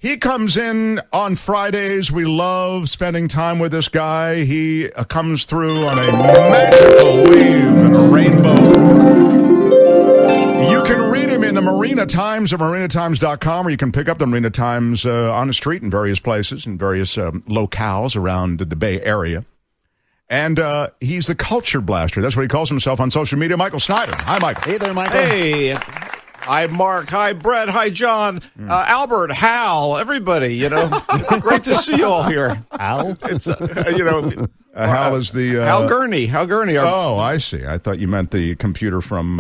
He comes in on Fridays. We love spending time with this guy. He comes through on a magical wave and a rainbow. You can read him in the Marina Times at marinatimes.com, or you can pick up the Marina Times on the street in various places, in various locales around the Bay Area. And he's the culture blaster. That's what he calls himself on social media. Michael Snyder. Hi, Michael. Hey there, Michael. Hey. Hi, Mark. Hi, Brett. Hi, John. Albert, Hal, everybody, Great to see you all here. Al? It's, Hal is the... Hal Gurney. Hal Gurney. Oh, I see. I thought you meant the computer from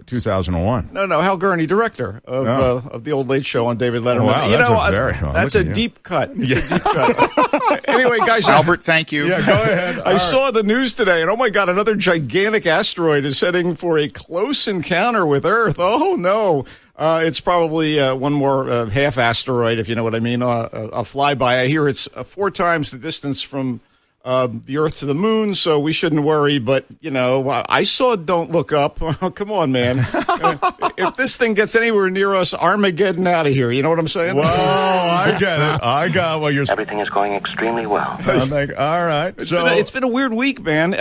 2001. No, Hal Gurney, director of the Old Late Show on David Letterman. Wow, that's a deep cut. It's a deep cut. Anyway, guys. Albert, thank you. Yeah, go ahead. I saw the news today, and oh my God, another gigantic asteroid is heading for a close encounter with Earth. Oh, no. It's probably one more half asteroid, if you know what I mean, a flyby. I hear it's 4 times the distance from the Earth to the Moon, so we shouldn't worry. But, I saw Don't Look Up. Oh, come on, man. If this thing gets anywhere near us, Armageddon out of here. You know what I'm saying? Well, I get it. I got what you're saying. Everything is going extremely well. All right. It's been a weird week, man.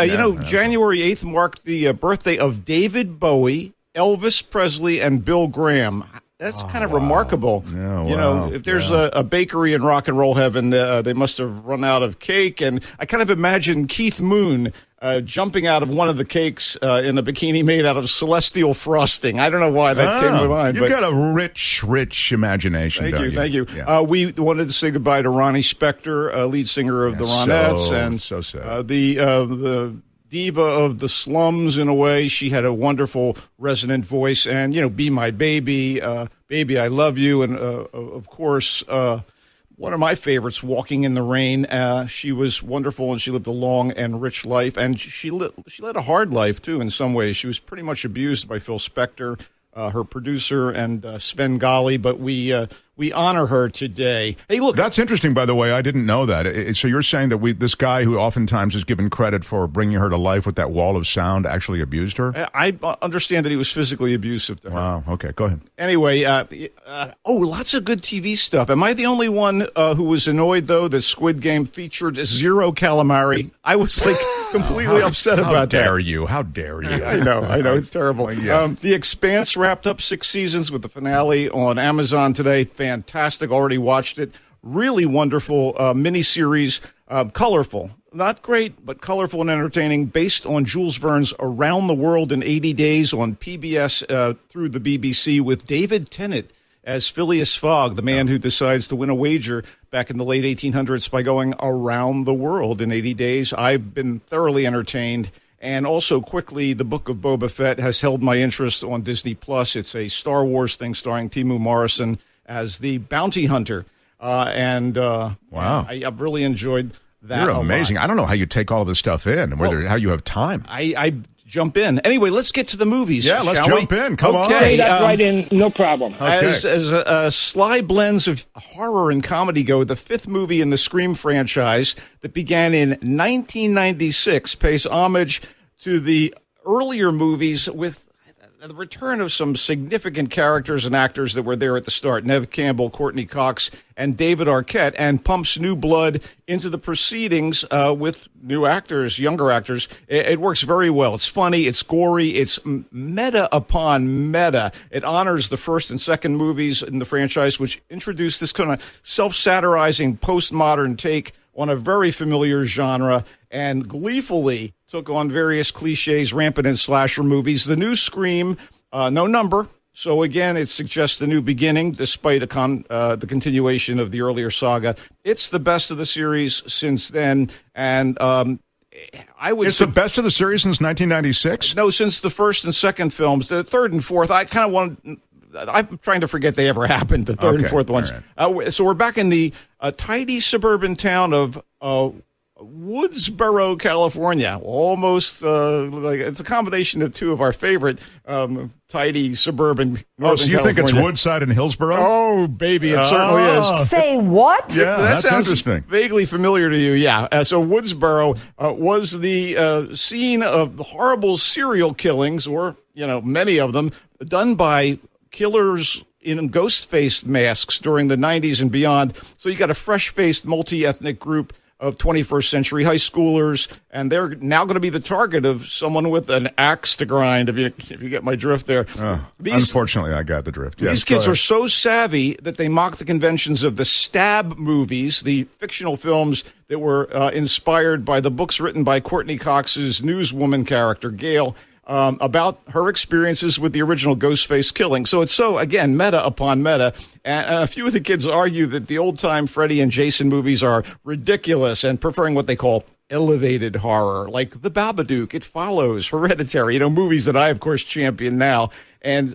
January 8th marked the birthday of David Bowie, Elvis Presley, and Bill Graham. That's kind of remarkable. Yeah, if there's a bakery in rock and roll heaven, they must have run out of cake. And I kind of imagine Keith Moon jumping out of one of the cakes in a bikini made out of celestial frosting. I don't know why that came to mind. You've got a rich imagination. Thank you. Yeah. We wanted to say goodbye to Ronnie Spector, lead singer of the Ronettes. So sad. The diva of the slums, in a way. She had a wonderful resonant voice, and Be My Baby, Baby I Love You, and of course one of my favorites, Walking in the Rain. She was wonderful, and she lived a long and rich life, and she led a hard life too in some ways. She was pretty much abused by Phil Spector, her producer, and Sven Gali, but we honor her today. Hey, look. That's interesting, by the way. I didn't know that. So you're saying that this guy who oftentimes is given credit for bringing her to life with that wall of sound actually abused her? I understand that he was physically abusive to her. Wow. Okay, go ahead. Anyway, lots of good TV stuff. Am I the only one who was annoyed, though, that Squid Game featured zero calamari? I was, completely upset about that. How dare you? I know. It's terrible. Well, yeah. The Expanse wrapped up 6 seasons with the finale on Amazon today. Fantastic. Already watched it. Really wonderful miniseries. Colorful. Not great, but colorful and entertaining, based on Jules Verne's Around the World in 80 Days on PBS through the BBC, with David Tennant as Phileas Fogg, the man who decides to win a wager back in the late 1800s by going around the world in 80 days. I've been thoroughly entertained. And also, quickly, the Book of Boba Fett has held my interest on Disney+. It's a Star Wars thing starring Timo Morrison as the bounty hunter. Wow. I've really enjoyed that. You're amazing. I don't know how you take all of this stuff in, and how you have time. I jump in. Anyway, let's get to the movies. Yeah, let's jump in. Come on. Hey, that's right in. No problem. Okay. As a sly blends of horror and comedy go, the 5th movie in the Scream franchise that began in 1996 pays homage to the earlier movies with the return of some significant characters and actors that were there at the start. Neve Campbell, Courtney Cox, and David Arquette, and pumps new blood into the proceedings with new actors, younger actors. It works very well. It's funny. It's gory. It's meta upon meta. It honors the first and second movies in the franchise, which introduced this kind of self-satirizing postmodern take on a very familiar genre, and gleefully took on various cliches rampant in slasher movies. The new Scream, no number. So again, it suggests a new beginning, despite the continuation of the earlier saga. It's the best of the series since then, and It's the best of the series since 1996? No, since the first and second films. The third and fourth, I kind of want. I'm trying to forget they ever happened, the third and fourth ones. Right. So we're back in the tidy suburban town of Woodsboro, California. Almost it's a combination of two of our favorite tidy suburban. Oh, so you California. think it's Woodside and Hillsboro? Oh, baby, it certainly is. Say what? Yeah, that that's sounds interesting. Vaguely familiar to you, yeah. So Woodsboro was the scene of horrible serial killings, or many of them, done by killers in ghost-faced masks during the 90s and beyond. So you got a fresh-faced, multi-ethnic group of 21st century high schoolers, and they're now going to be the target of someone with an axe to grind, if you get my drift there. Unfortunately, I got the drift. Yes, these kids are so savvy that they mock the conventions of the stab movies, the fictional films that were inspired by the books written by Courtney Cox's newswoman character, Gail, about her experiences with the original Ghostface killing. So it's so, again, meta upon meta. And a few of the kids argue that the old-time Freddy and Jason movies are ridiculous and preferring what they call elevated horror, like The Babadook, It Follows, Hereditary, movies that I, of course, champion now. And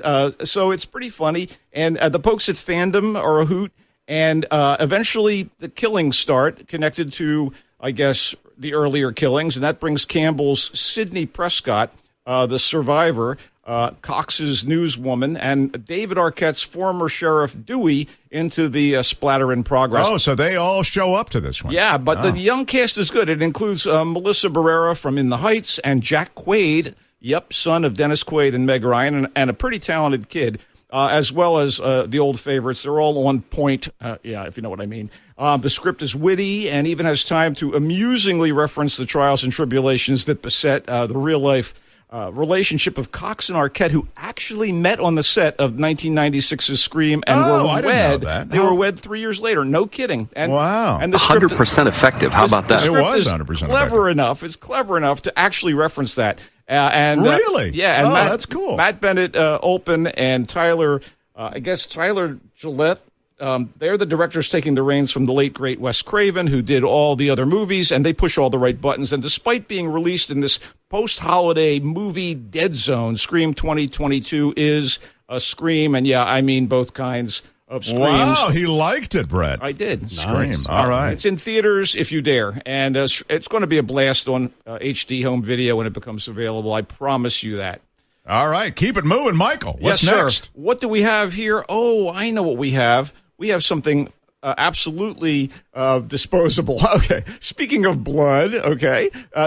so it's pretty funny. And the pokes at fandom are a hoot. And eventually the killings start, connected to, I guess, the earlier killings. And that brings Campbell's Sidney Prescott, the survivor, Cox's newswoman, and David Arquette's former sheriff Dewey into the splatter in progress. Oh, so they all show up to this one. Yeah, but the young cast is good. It includes Melissa Barrera from In the Heights and Jack Quaid, son of Dennis Quaid and Meg Ryan, and a pretty talented kid, as well as the old favorites. They're all on point, if you know what I mean. The script is witty and even has time to amusingly reference the trials and tribulations that beset the real-life relationship of Cox and Arquette, who actually met on the set of 1996's Scream and were I didn't wed. know that. They were wed 3 years later. No kidding. And, wow. And the script, 100% effective. How about that? It was 100% It's clever enough to actually reference that. Really? Yeah. And that's cool. Matt Bennett, Olpen, and Tyler Gillette. They're the directors taking the reins from the late, great Wes Craven, who did all the other movies, and they push all the right buttons. And despite being released in this post-holiday movie dead zone, Scream 2022 is a Scream, and I mean both kinds of Screams. Wow, he liked it, Brett. I did. Scream. All right. It's in theaters if you dare, and it's going to be a blast on HD home video when it becomes available. I promise you that. All right, keep it moving, Michael. What's yes, next? Sir. What do we have here? Oh, I know what we have. We have something absolutely disposable. Okay. Speaking of blood,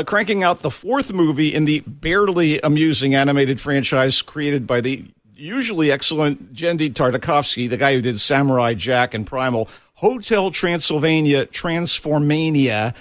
cranking out the fourth movie in the barely amusing animated franchise created by the usually excellent Genndy Tartakovsky, the guy who did Samurai Jack and Primal. Hotel Transylvania Transformania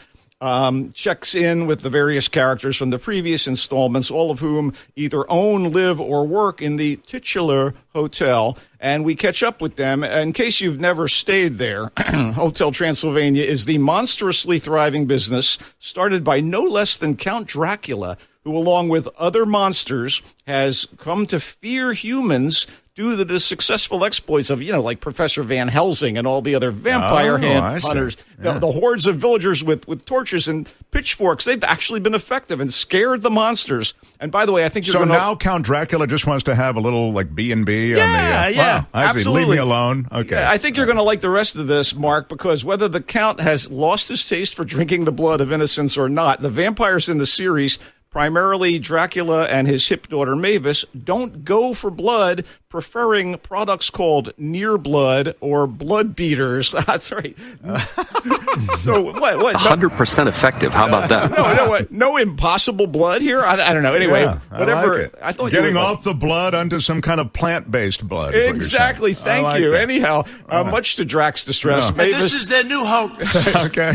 checks in with the various characters from the previous installments, all of whom either own, live, or work in the titular hotel, and we catch up with them. In case you've never stayed there, Hotel Transylvania is the monstrously thriving business started by no less than Count Dracula, who, along with other monsters, has come to fear humans due to the successful exploits of, like Professor Van Helsing and all the other vampire hunters. Yeah. The hordes of villagers with torches and pitchforks, they've actually been effective and scared the monsters. And by the way, I think you're so going to... now Count Dracula just wants to have a little, B&B on the... Yeah, wow, I see. absolutely. Leave me alone. Okay. Yeah, I think you're going to like the rest of this, Mark, because whether the Count has lost his taste for drinking the blood of innocents or not, the vampires in the series, primarily Dracula and his hip daughter Mavis, don't go for blood, preferring products called near blood or blood beaters. That's right. So what? 100% effective. How about that? No impossible blood here? I don't know. Anyway, whatever. Like it. I thought getting off the blood onto some kind of plant-based blood. Exactly. Thank you. That. Anyhow, much to Drax's distress, Mavis, this is their new hope. Okay.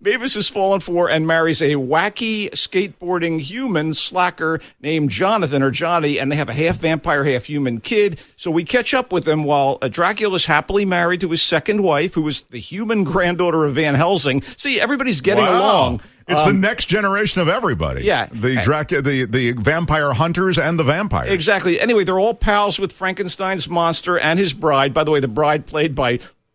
Mavis has fallen for and marries a wacky skateboarding human slacker named Jonathan or Johnny, and they have a half vampire, half human kid. So we catch up with them while Dracula's happily married to his second wife, who was the human granddaughter of Van Helsing. See, everybody's getting along. It's the next generation of everybody. Yeah. The vampire hunters and the vampires. Exactly. Anyway, they're all pals with Frankenstein's monster and his bride. By the way, the bride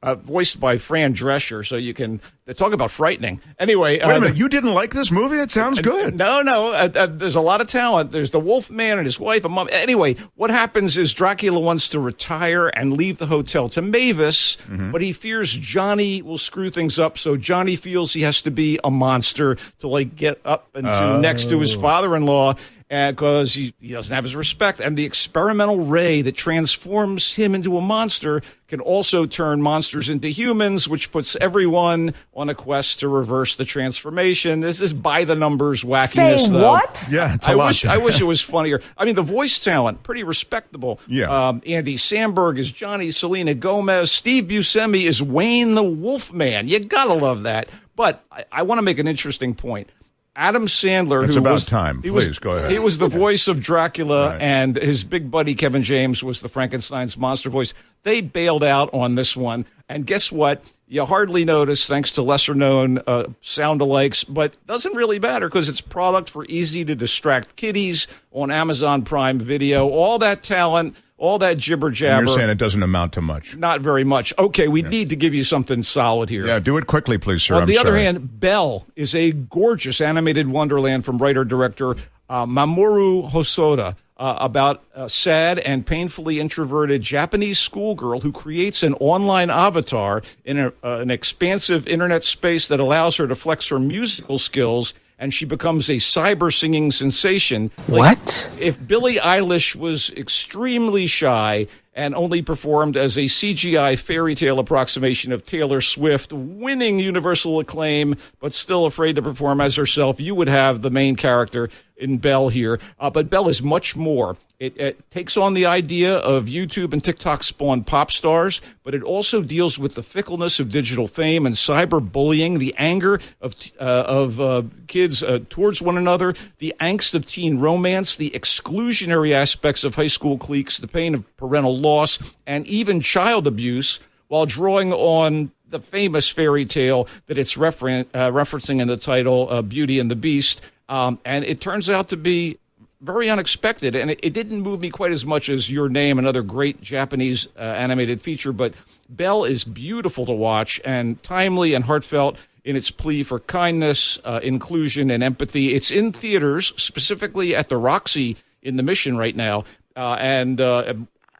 voiced by Fran Drescher, so you can talk about frightening. Anyway, wait a minute, you didn't like this movie? It sounds good. No, there's a lot of talent. There's the Wolf Man and his wife and mom. Anyway, what happens is Dracula wants to retire and leave the hotel to Mavis, but he fears Johnny will screw things up, so Johnny feels he has to be a monster to get up and to next to his father-in-law. because he doesn't have his respect. And the experimental ray that transforms him into a monster can also turn monsters into humans, which puts everyone on a quest to reverse the transformation. This is by the numbers wackiness, Say though. what? Yeah, it's I wish it was funnier. I mean, the voice talent, pretty respectable. Yeah. Andy Samberg is Johnny, Selena Gomez. Steve Buscemi is Wayne the Wolfman. You gotta love that. But I want to make an interesting point. Adam Sandler, It's about time. Please, go ahead. He was the voice of Dracula, Right. and his big buddy Kevin James was the Frankenstein's monster voice. They bailed out on this one, and guess what? You hardly notice, thanks to lesser-known sound-alikes, but doesn't really matter because it's product for easy-to-distract kiddies on Amazon Prime Video. All that talent, all that jibber-jabber. And you're saying it doesn't amount to much. Not very much. Okay, we need to give you something solid here. Yeah, do it quickly, please, sir. On I'm the other sorry. hand, Belle is a gorgeous animated wonderland from writer-director Mamoru Hosoda about a sad and painfully introverted Japanese schoolgirl who creates an online avatar in an expansive internet space that allows her to flex her musical skills, and she becomes a cyber singing sensation. What? If Billie Eilish was extremely shy and only performed as a CGI fairy tale approximation of Taylor Swift, winning universal acclaim, but still afraid to perform as herself, you would have the main character in Belle here. But Belle is much more. It takes on the idea of YouTube and TikTok spawned pop stars, but it also deals with the fickleness of digital fame and cyberbullying, the anger of kids towards one another, the angst of teen romance, the exclusionary aspects of high school cliques, the pain of parental loss, and even child abuse, while drawing on the famous fairy tale that it's referencing in the title, Beauty and the Beast. And it turns out to be very unexpected, and it didn't move me quite as much as Your Name, another great Japanese animated feature, but Belle is beautiful to watch and timely and heartfelt in its plea for kindness, inclusion, and empathy. It's in theaters, specifically at the Roxy in the Mission right now, and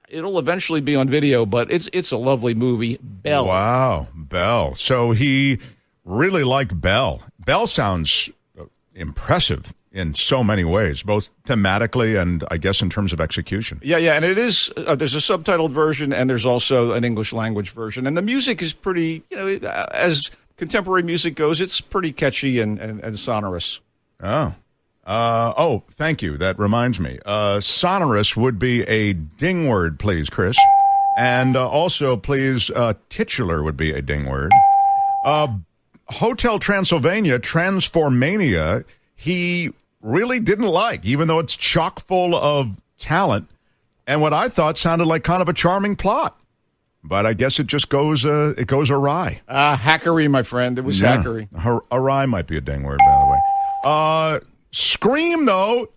it'll eventually be on video, but it's a lovely movie, Belle. Wow, Belle. So he really liked Belle. Belle sounds impressive in so many ways, both thematically and I guess in terms of execution. Yeah, and it is, there's a subtitled version and there's also an English language version. And the music is pretty, as contemporary music goes, it's pretty catchy and sonorous. Oh, thank you. That reminds me. Sonorous would be a ding word, please, Chris. And also, please, titular would be a ding word. Hotel Transylvania, Transformania, he really didn't like, even though it's chock full of talent and what I thought sounded like kind of a charming plot. But I guess it just goes awry. Hackery, my friend. It was hackery. Awry might be a ding word, by the way. Scream, though.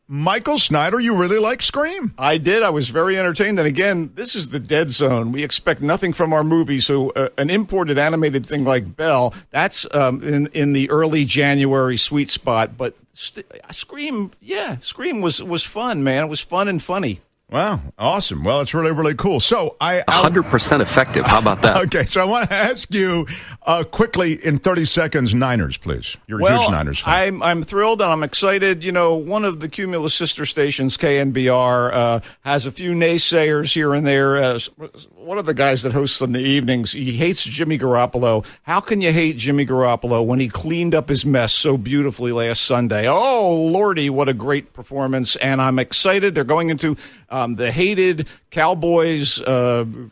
Michael Snyder, you really like Scream? I did. I was very entertained. And again, this is the dead zone. We expect nothing from our movie. So an imported animated thing like Belle, that's in the early January sweet spot. But Scream was fun, man. It was fun and funny. Wow, awesome. Well, it's really, really cool. So 100% effective. How about that? Okay, so I want to ask you quickly in 30 seconds, Niners, please. You're a huge Niners fan. I'm thrilled and I'm excited. One of the Cumulus sister stations, KNBR, has a few naysayers here and there. One of the guys that hosts in the evenings, he hates Jimmy Garoppolo. How can you hate Jimmy Garoppolo when he cleaned up his mess so beautifully last Sunday? Oh, Lordy, what a great performance. And I'm excited. They're going into the hated Cowboys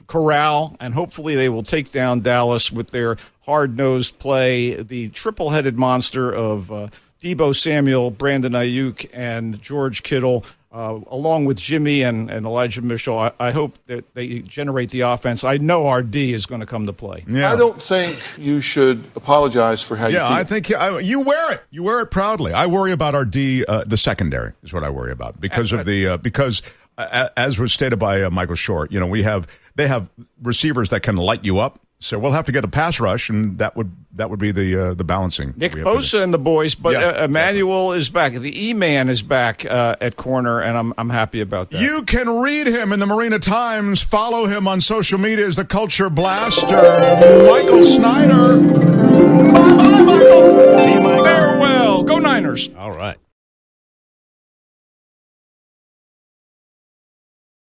corral, and hopefully they will take down Dallas with their hard-nosed play. The triple-headed monster of Deebo Samuel, Brandon Ayuk, and George Kittle, along with Jimmy and Elijah Mitchell. I hope that they generate the offense. I know our D is going to come to play. Yeah. I don't think you should apologize for how you feel. I think you wear it. You wear it proudly. I worry about our D, the secondary is what I worry about because of the because as was stated by Michael Short, they have receivers that can light you up. So we'll have to get a pass rush, and that would be the balancing. Nick Bosa and the boys, but Emmanuel is back. The E-Man is back at corner, and I'm happy about that. You can read him in the Marina Times. Follow him on social media as the Culture Blaster. Michael Snyder. Bye-bye, Michael. Farewell. Go Niners. All right.